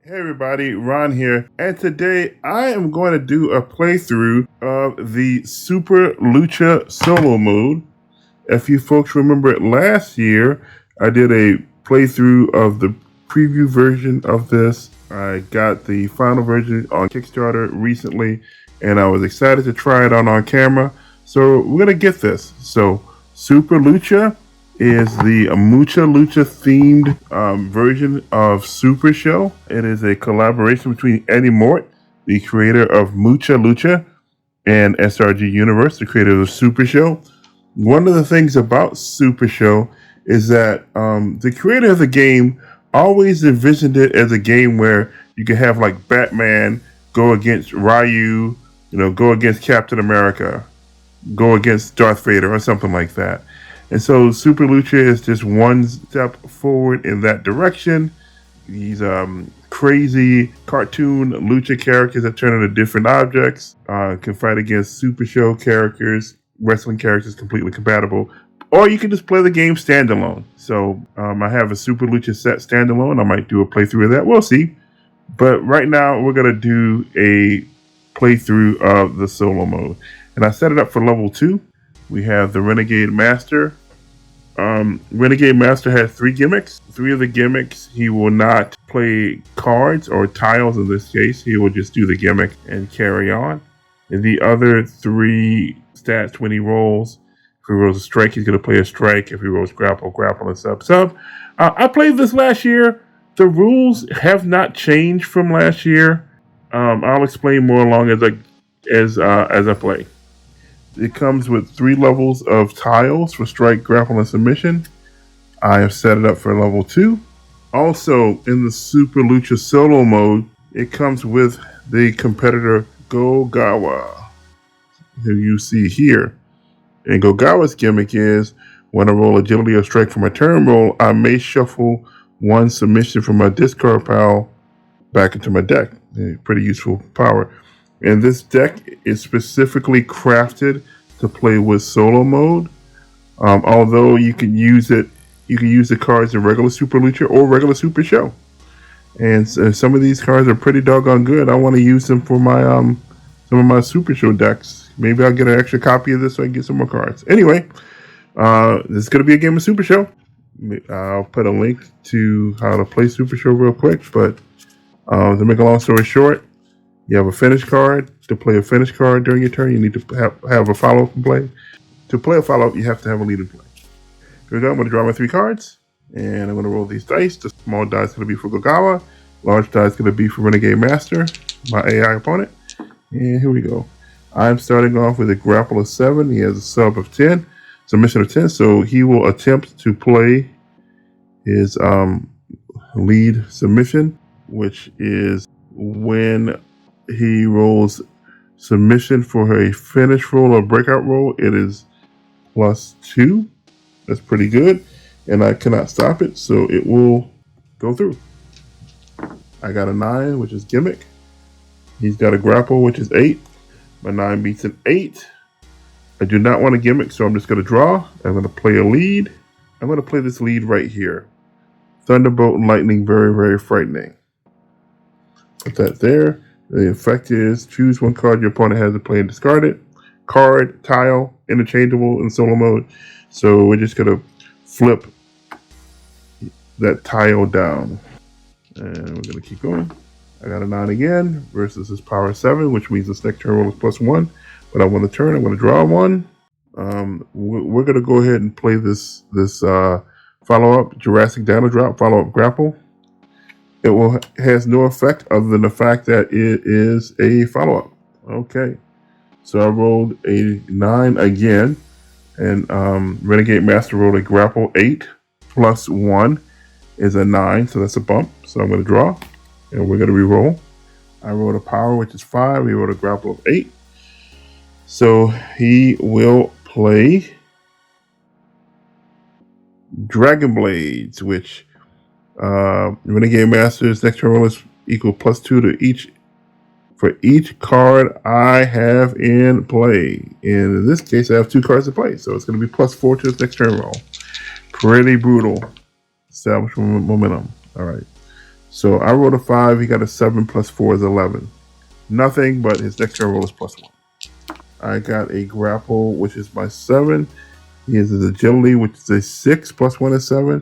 Hey everybody, Ron here, and today I am going to do a playthrough of the Super Lucha Solo Mode. If you folks remember it last year, I did a playthrough of the preview version of this. I got the final version on Kickstarter recently, and I was excited to try it on camera. So we're going to get this. So Super Lucha is the Mucha Lucha themed version of Supershow. It is a collaboration between Eddie Mort, the creator of Mucha Lucha, and SRG Universe, the creator of Supershow. One of the things about Supershow is that the creator of the game always envisioned it as a game where you could have like Batman go against Ryu, go against Captain America, go against Darth Vader or something like that. And so Super Lucha is just one step forward in that direction. These crazy cartoon lucha characters that turn into different objects can fight against Super Show characters, wrestling characters completely compatible. Or you can just play the game standalone. So I have a Super Lucha set standalone. I might do a playthrough of that. We'll see. But right now we're going to do a playthrough of the solo mode. And I set it up for level 2. We have the Renegade Master. Renegade Master has 3 gimmicks. 3 of the gimmicks, he will not play cards or tiles in this case. He will just do the gimmick and carry on. And the other 3 stats when he rolls, if he rolls a strike, he's going to play a strike. If he rolls grapple, grapple, and sub. I played this last year. The rules have not changed from last year. I'll explain more along as I play. It comes with 3 levels of tiles for strike, grapple, and submission. I have set it up for level 2. Also, in the Super Lucha Solo Mode, it comes with the competitor Gogawa, who you see here. And Gogawa's gimmick is, when I roll agility or strike for my turn roll, I may shuffle 1 submission from my discard pile back into my deck. A pretty useful power. And this deck is specifically crafted to play with solo mode. Although you can use the cards in regular Super Lucha or regular Super Show. And so some of these cards are pretty doggone good. I want to use them for my some of my Super Show decks. Maybe I'll get an extra copy of this so I can get some more cards. Anyway, this is going to be a game of Super Show. I'll put a link to how to play Super Show real quick. But to make a long story short, you have a finish card. To play a finish card during your turn, you need to have a follow-up in play. To play a follow-up, you have to have a lead in play. Here we go. I'm going to draw my 3 cards, and I'm going to roll these dice. The small die is going to be for Gogawa. Large die is going to be for Renegade Master, my AI opponent. And here we go. I'm starting off with a grapple of 7. He has a sub of 10, submission of 10. So he will attempt to play his lead submission, which is when he rolls submission for a finish roll or breakout roll. It is +2. That's pretty good. And I cannot stop it, so it will go through. I got a 9, which is gimmick. He's got a grapple, which is 8. My 9 beats an 8. I do not want a gimmick, so I'm just going to draw. I'm going to play a lead. I'm going to play this lead right here. Thunderbolt and Lightning, very, very frightening. Put that there. The effect is choose 1 card your opponent has to play and discard it. Card, tile, interchangeable in solo mode. So we're just going to flip that tile down. And we're going to keep going. I got a 9 again versus his power 7, which means this next turn roll is +1. But I want to turn. I'm going to draw 1. We're going to go ahead and play this follow-up Jurassic Dino Drop, follow-up grapple. It has no effect other than the fact that it is a follow-up. Okay. So I rolled a 9 again. And Renegade Master rolled a grapple 8 plus 1 is a 9. So that's a bump. So I'm going to draw. And we're going to re-roll. I rolled a power, which is 5. He rolled a grapple of 8. So he will play Dragon Blades, which Renegade Master's next turn roll is equal +2 to each for each card I have in play. And in this case, I have 2 cards to play, so it's going to be +4 to its next turn roll. Pretty brutal. Establish momentum. All right. So I rolled a 5. He got a 7 plus 4 is 11. Nothing, but his next turn roll is plus 1. I got a grapple, which is my 7. He has his agility, which is a 6 plus 1 is 7.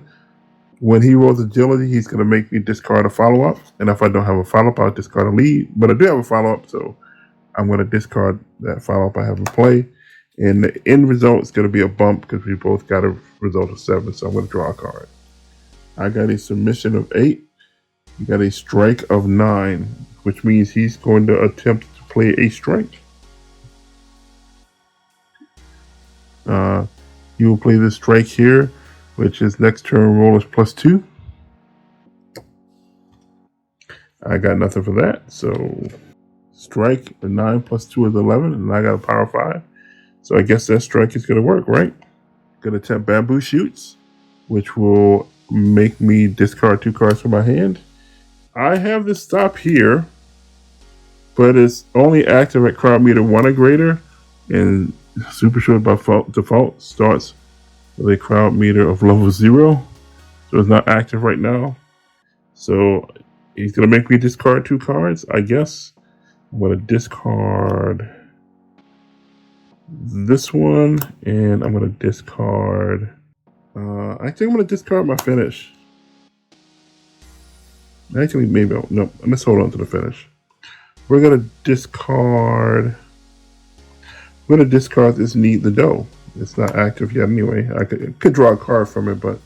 When he rolls agility, he's going to make me discard a follow-up. And if I don't have a follow-up, I'll discard a lead. But I do have a follow-up, so I'm going to discard that follow-up I have in play. And the end result is going to be a bump because we both got a result of 7. So I'm going to draw a card. I got a submission of 8. He got a strike of 9, which means he's going to attempt to play a strike. He will play this strike here, which is next turn roll is plus 2. I got nothing for that. So strike, the 9 plus 2 is 11, and I got a power 5. So I guess that strike is going to work, right? Going to attempt bamboo shoots, which will make me discard 2 cards from my hand. I have this stop here, but it's only active at crowd meter 1 or greater, and Supershow by default starts with a crowd meter of level 0, so it's not active right now. So he's going to make me discard 2 cards, I guess. I'm going to discard this one, and I'm going to discard... I think I'm going to discard my finish. Actually, maybe no. Let's hold on to the finish. We're gonna discard. We're gonna discard this Knead the Dough. It's not active yet anyway. I could draw a card from it, but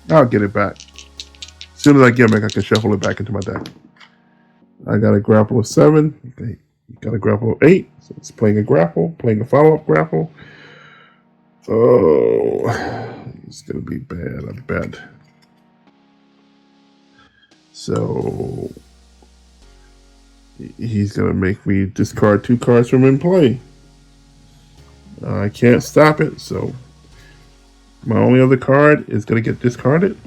I'll get it back. As soon as I get it back, I can shuffle it back into my deck. I got a grapple of 7. Okay. Got a grapple of 8. So it's playing a grapple, playing a follow-up grapple. Oh, it's gonna be bad, I bet. So he's going to make me discard 2 cards from in play. I can't stop it, so my only other card is going to get discarded.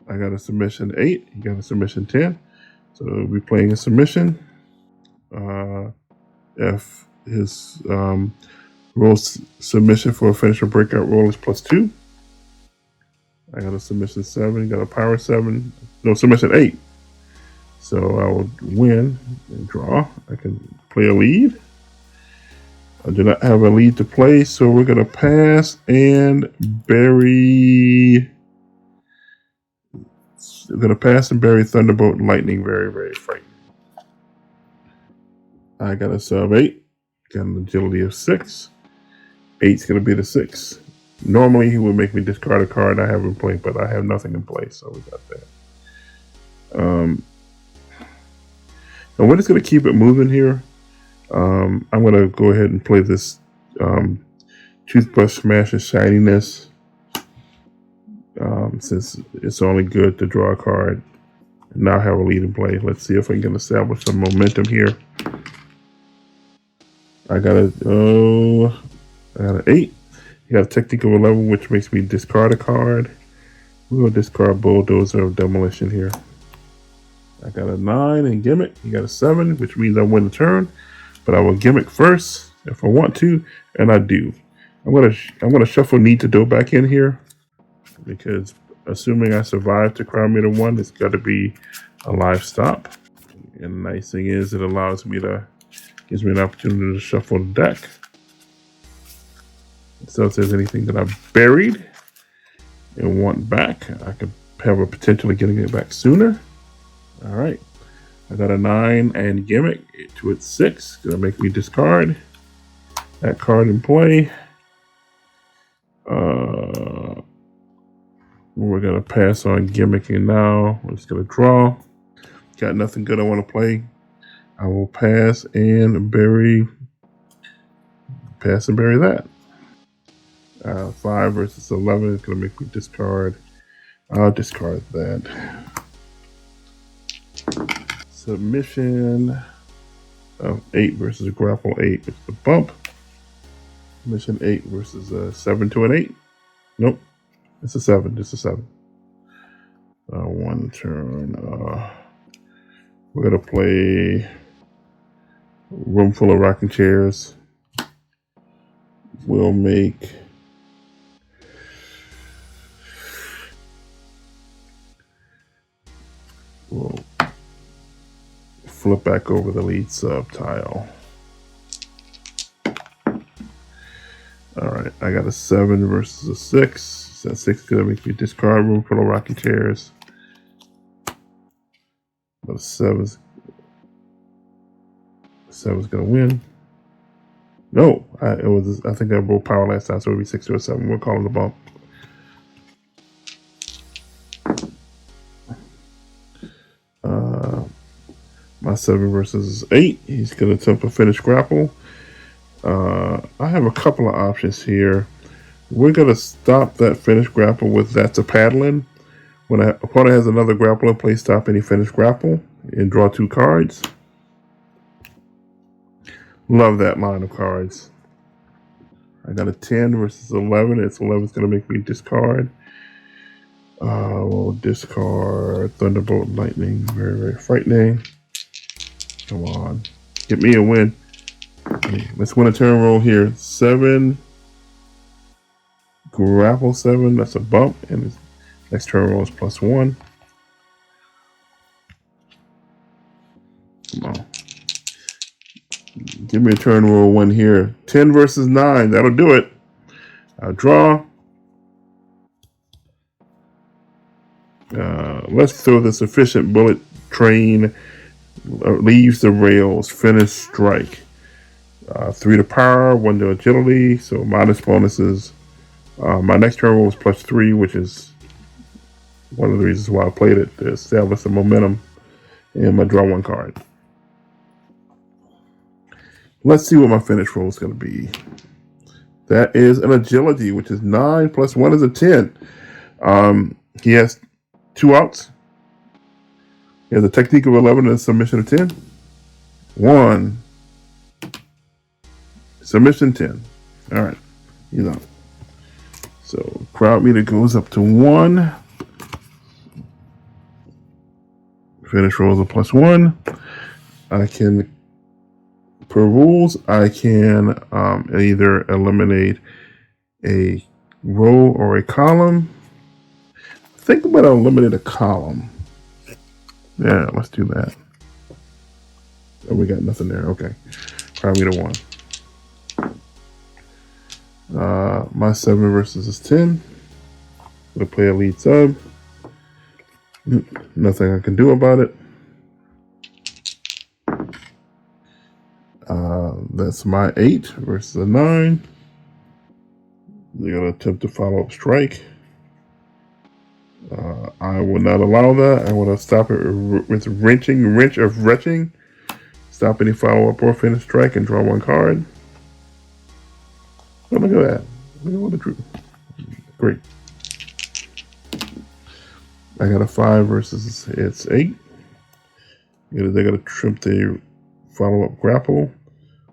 I got a submission 8. He got a submission 10. So we're playing a submission. If his roll submission for a finish or breakout roll is plus 2. I got a submission 7, got a power 7, no, submission 8. So I will win and draw. I can play a lead. I do not have a lead to play, so we're going to pass and bury. We're going to pass and bury Thunderbolt and Lightning. Very, very frightening. I got a sub 8. Got an agility of 6. 8's going to be the 6. Normally, he would make me discard a card I have in play, but I have nothing in play, so we got that. And we're just going to keep it moving here. I'm going to go ahead and play this Toothbrush Smash and Shininess, since it's only good to draw a card and now have a lead in play. Let's see if I can establish some momentum here. I got an 8. You got a technique of 11, which makes me discard a card. We will discard Bulldozer of Demolition here. I got a 9 in Gimmick. You got a 7, which means I win the turn. But I will Gimmick first if I want to, and I do. I'm gonna shuffle Knead the Dough back in here because assuming I survive to crowd meter 1, it's got to be a live stop. And the nice thing is it allows me to. Gives me an opportunity to shuffle the deck. So if there's anything that I've buried and want back, I could have a potentially getting it back sooner. All right. I got a 9 and Gimmick to its 6. Gonna make me discard that card in play. We're gonna pass on Gimmicking now. We're just gonna draw. Got nothing good I want to play. I will pass and bury that. 5 versus 11 is going to make me discard. I'll discard that. Submission of 8 versus grapple 8. It's the bump. Submission 8 versus 7 to an 8. Nope. It's a 7. Just a 7. 1 turn. We're going to play Room Full of Rocking Chairs. We'll make we'll flip back over the lead sub tile. All right, I got a 7 versus a 6. That 6 is gonna make me discard room full of rocking chairs. But a 7's gonna win. No, I think I rolled power last time, so it'll be 6 or a 7. We'll call it a bump. My 7 versus 8. He's gonna attempt a finish grapple. I have a couple of options here. We're gonna stop that finish grapple with That's a Paddling. When an opponent has another grapple in play, stop any finish grapple and draw 2 cards. Love that line of cards. I got a 10 versus 11. It's 11's gonna make me discard. We'll discard Thunderbolt Lightning. Very, very frightening. Come on. Get me a win. Let's win a turn roll here. 7. Grapple 7. That's a bump. And his next turn roll is +1. Come on. Give me a turn roll 1 here. 10 versus 9. That'll do it. I'll draw. Let's throw this efficient bullet train. Leaves the rails. Finish strike. 3 to power, 1 to agility. So minus bonuses. My next turn roll was +3, which is one of the reasons why I played it, to establish the momentum. And I draw 1 card. Let's see what my finish roll is going to be. That is an agility, which is 9 + 1 is a 10. He has 2 outs. He has a technique of 11 and a submission of 10. 1. Submission 10. All right. He's out. So crowd meter goes up to 1. Finish rolls a +1. I can, per rules, I can either eliminate a row or a column. I think I'm going to eliminate a column. Yeah, let's do that. Oh, we got nothing there. Okay. Crowd meter 1. My 7 versus is 10. We'll play a lead sub. Nothing I can do about it. That's my 8 versus a 9. They're going to attempt to follow up strike. I will not allow that. I want to stop it with wrench of retching. Stop any follow up or finish strike and draw 1 card. Oh, look at that. Look at what the truth. Great. I got a 5 versus it's 8. They're going to trim the follow up grapple,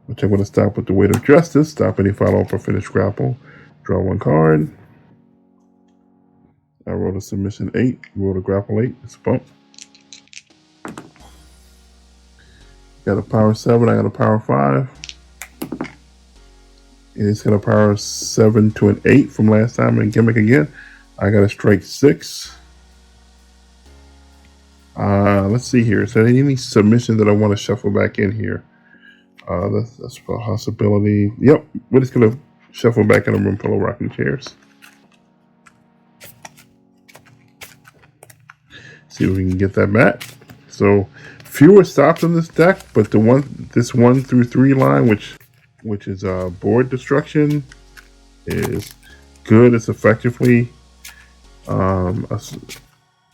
which I'm going to stop with the Weight of Justice. Stop any follow up or finish grapple. Draw 1 card. I rolled a submission 8. Rolled a grapple 8. It's a bump. Got a power 7. I got a power 5. And it's got a power 7 to an 8 from last time and gimmick again. I got a strike 6. Let's see here. Is there any submission that I want to shuffle back in here? That's a possibility. Yep, we're just going to shuffle back in a room full of rocking chairs. See if we can get that back. So fewer stops in this deck, but this 1 through 3 line, which is board destruction, is good. It's effectively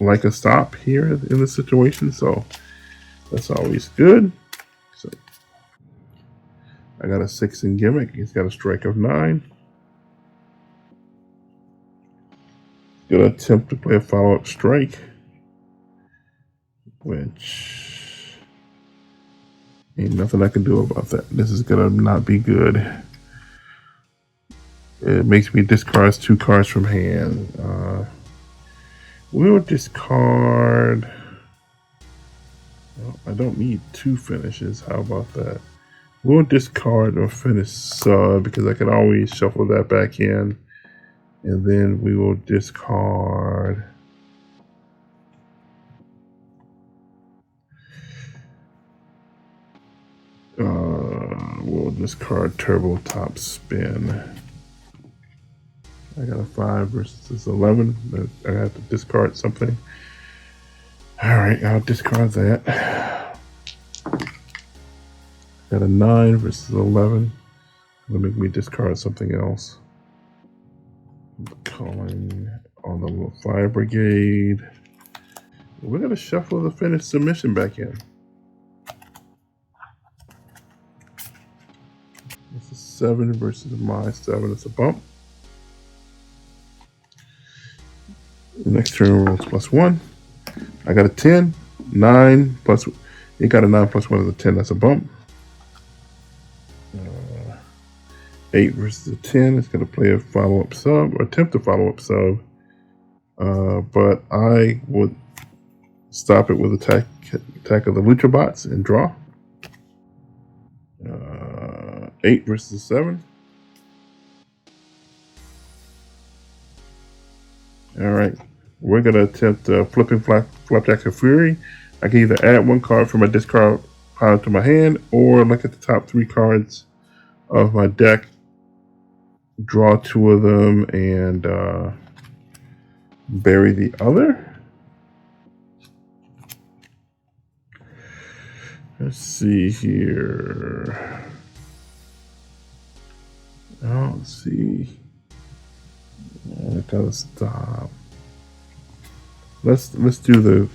like a stop here in this situation, so that's always good. So I got a 6 in gimmick. He's got a strike of 9. Gonna attempt to play a follow-up strike, which ain't nothing I can do about that. This is gonna not be good. It makes me discard 2 cards from hand. We'll discard. Well, I don't need 2 finishes. How about that? We'll discard or finish sub because I can always shuffle that back in. And then we will discard we'll discard turbo top spin. I got a 5 versus 11. I have to discard something. All right, I'll discard that. Got a 9 versus 11. It'll make me discard something else. I'm calling on the little fire brigade. We're gonna shuffle the finished submission back in. This is 7 versus my 7. It's a bump. The next turn rolls +1. I got a 10. 9 plus. It got a 9 plus 1 is a 10. That's a bump. 8 versus a 10. It's going to play a follow-up sub or attempt to follow-up sub. But I would stop it with attack of the Lucha bots and draw. 8 versus 7. All right. We're going to attempt flipping Flapjack of Fury. I can either add 1 card from my discard pile to my hand or look at the top 3 cards of my deck, draw 2 of them, and bury the other. Let's see here. Oh, let's see. I gotta stop. Let's do the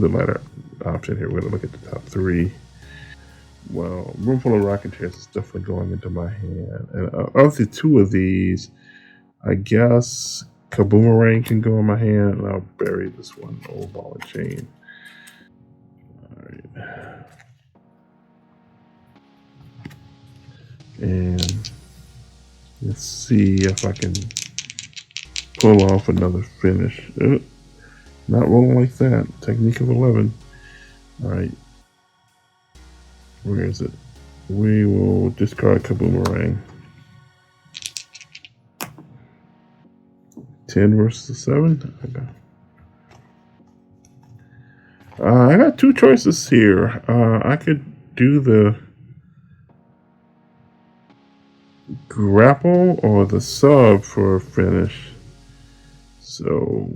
latter option here. We're gonna look at the top 3. Well, Room Full of Rocking Chairs is definitely going into my hand. And of the 2 of these, I guess Kaboomerang can go in my hand, and I'll bury this one, Old Ball and Chain. All right. And let's see if I can pull off another finish. Not rolling like that. Technique of 11. All right. Where is it? We will discard Kaboomerang. 10 versus 7. I got 2 choices here. I could do the grapple or the sub for a finish. So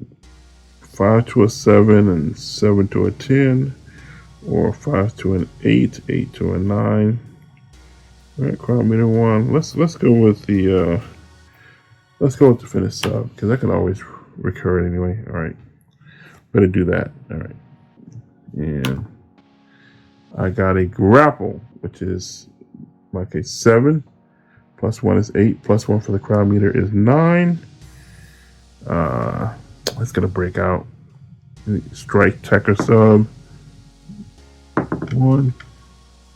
5 to a 7 and 7 to a 10, or 5 to an 8, 8 to a 9. All right, crowd meter 1. Let's go with the finish sub because I can always recur it anyway. All right, better do that. All right, and I got a grapple, which is like a 7 plus 1 is 8 plus 1 for the crowd meter is 9. It's gonna break out. Strike, checker, sub. 1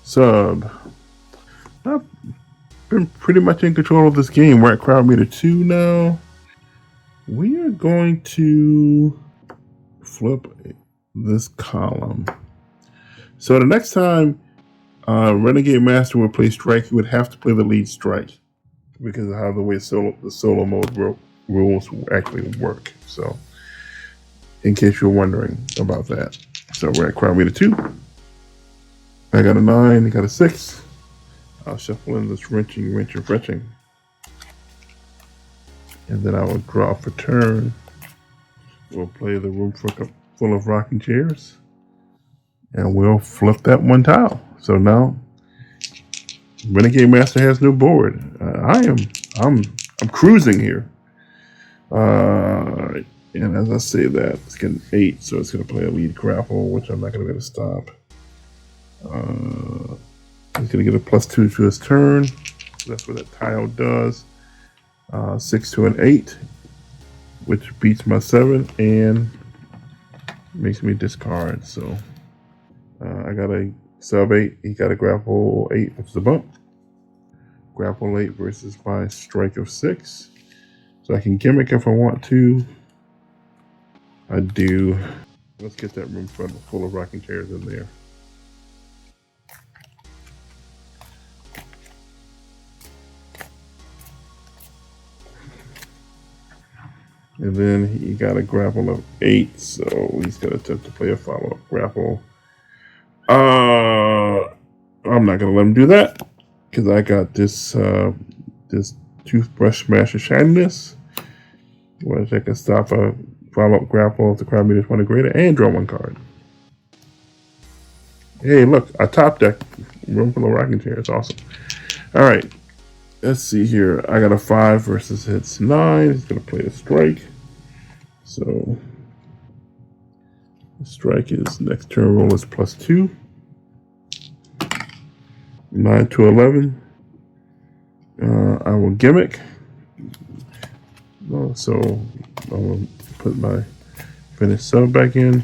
sub. I've been pretty much in control of this game. We're at crowd meter 2 now. We are going to flip this column. So the next time Renegade Master would play strike, he would have to play the lead strike because of how the way the solo mode rules actually work. So in case you're wondering about that. So we're at crowd meter 2. I got a 9, I got a 6. I'll shuffle in this wrenching, fetching. And then I will draw for turn. We'll play the Room Full of Rocking Chairs. And we'll flip that 1 tile. So now Renegade Master has no board. I'm cruising here. And as I say that, it's getting 8, so it's going to play a lead grapple, which I'm not going to be able to stop. He's going to get a +2 to his turn. That's what that tile does. 6 to an 8, which beats my 7 and makes me discard. So I got a sub 8. He got a grapple 8, which is a bump. Grapple 8 versus my strike of 6. So I can gimmick if I want to. I do. Let's get that Room Full of Rocking Chairs in there. And then he got a grapple of 8, so he's going to attempt to play a follow-up grapple. I'm not going to let him do that because I got this this toothbrush smasher shininess, which I can stop a follow-up grapple if the crowd meter is 1 or greater and draw 1 card. Hey, look, a top deck room full of rocking chair. It's awesome. All right, let's see here. I got a 5 versus hits 9. He's going to play a strike. So the strike is next turn roll is +2. 9 to 11. I will gimmick. So I will put my finished sub back in.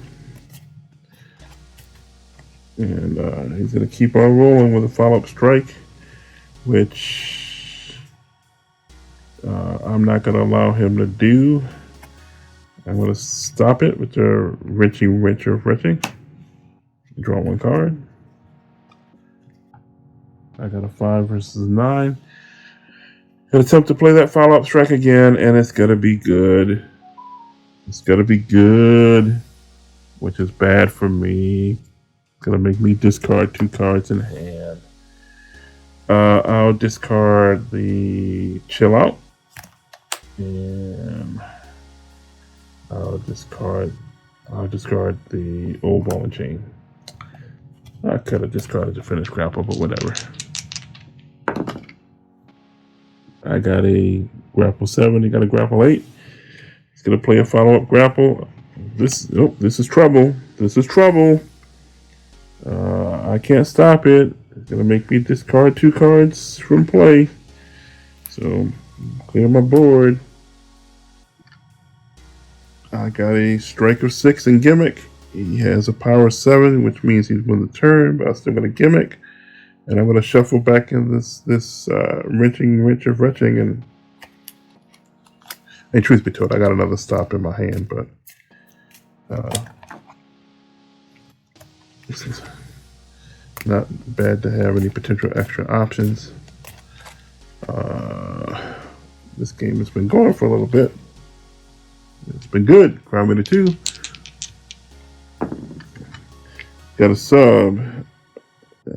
And he's going to keep on rolling with a follow-up strike, which I'm not going to allow him to do. I'm going to stop it with the wrenching. Draw 1 card. I got a 5 versus 9. Gonna attempt to play that follow-up strike again, and it's gonna be good. It's gonna be good, which is bad for me. It's gonna make me discard 2 cards in hand. I'll discard the chill out, and I'll discard the old ball and chain. I could have discarded the finished grapple, but whatever. I got a grapple 7. He got a grapple 8. He's gonna play a follow-up grapple. This is trouble. This is trouble. I can't stop it. It's gonna make me discard 2 cards from play. So clear my board. I got a strike of 6 and gimmick. He has a power 7, which means he's won the turn, but I'm still gonna gimmick. And I'm going to shuffle back in this wrenching, and truth be told, I got another stop in my hand, but this is not bad to have any potential extra options. This game has been going for a little bit. It's been good. Crowd meter 2. Got a sub.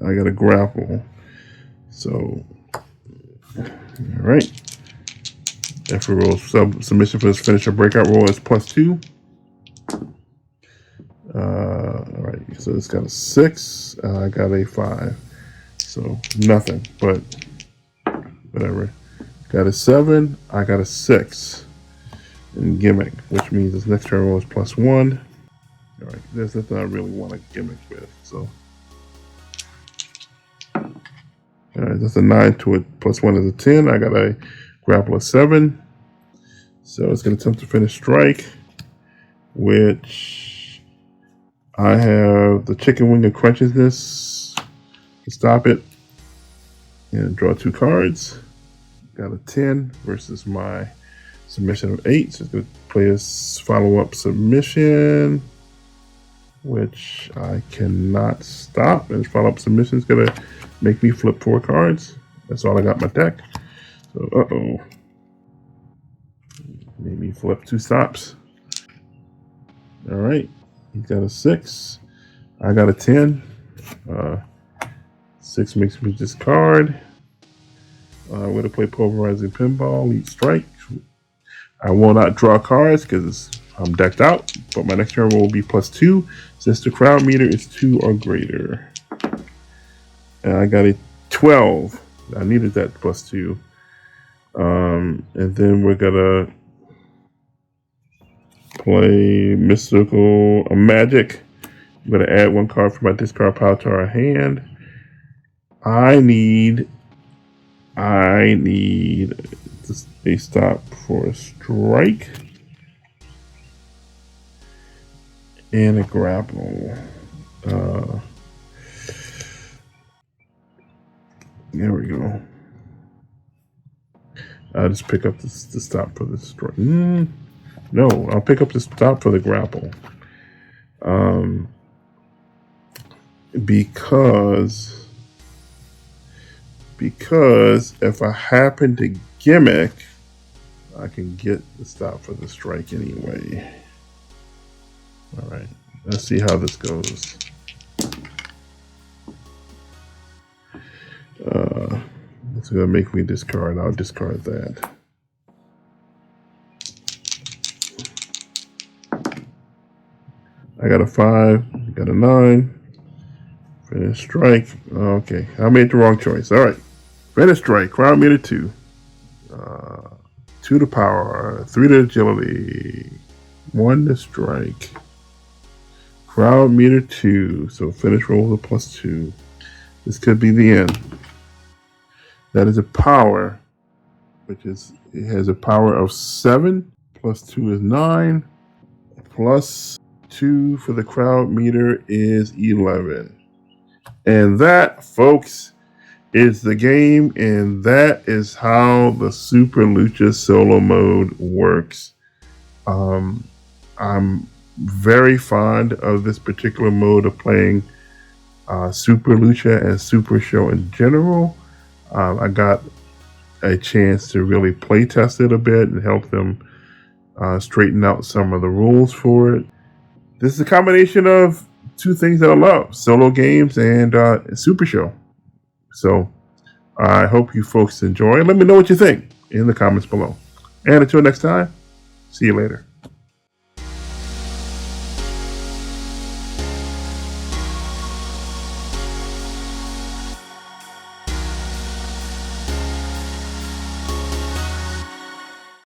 I got a grapple. So, all right. After roll submission for this finisher breakout roll is +2. All right. So it's got a 6. I got a 5. So nothing, but whatever. Got a 7. I got a 6. And gimmick, which means this next turn roll is +1. All right. There's nothing I really want to gimmick with. So. Alright, that's a 9 to it. +1 is a 10. I got a grapple of 7. So it's going to attempt to finish strike, which I have the chicken wing of crunchiousness to stop it and draw 2 cards. Got a 10 versus my submission of 8. So it's going to play a follow-up submission, which I cannot stop. And follow-up submission is going to make me flip 4 cards. That's all I got in my deck. So, made me flip 2 stops. All right. He's got a 6. I got a 10. 6 makes me discard. I'm going to play Pulverizing Pinball, lead strike. I will not draw cards because I'm decked out, but my next turn will be +2 since the crowd meter is 2 or greater. And I got a 12. I needed that +2. And then we're gonna play Mystical Magic. I'm gonna add 1 card from my discard pile to our hand. I need a stop for a strike and a grapple. There we go. I'll just pick up the stop for the strike. No, I'll pick up the stop for the grapple. Because if I happen to gimmick, I can get the stop for the strike anyway. All right, let's see how this goes. It's gonna make me discard. I'll discard that. I got a 5, got a 9. Finish strike. Okay, I made the wrong choice. All right, finish strike. Crowd meter 2. 2 to power, 3 to agility, 1 to strike. Crowd meter 2. So finish roll with a +2. This could be the end. That is a power, which is, it has a power of 7. +2 is 9. +2 for the crowd meter is 11. And that, folks, is the game, and that is how the Super Lucha Solo Mode works. I'm very fond of this particular mode of playing Super Lucha and Supershow in general. I got a chance to really play test it a bit and help them straighten out some of the rules for it. This is a combination of two things that I love: solo games and Supershow. So I hope you folks enjoy. Let me know what you think in the comments below. And until next time, see you later.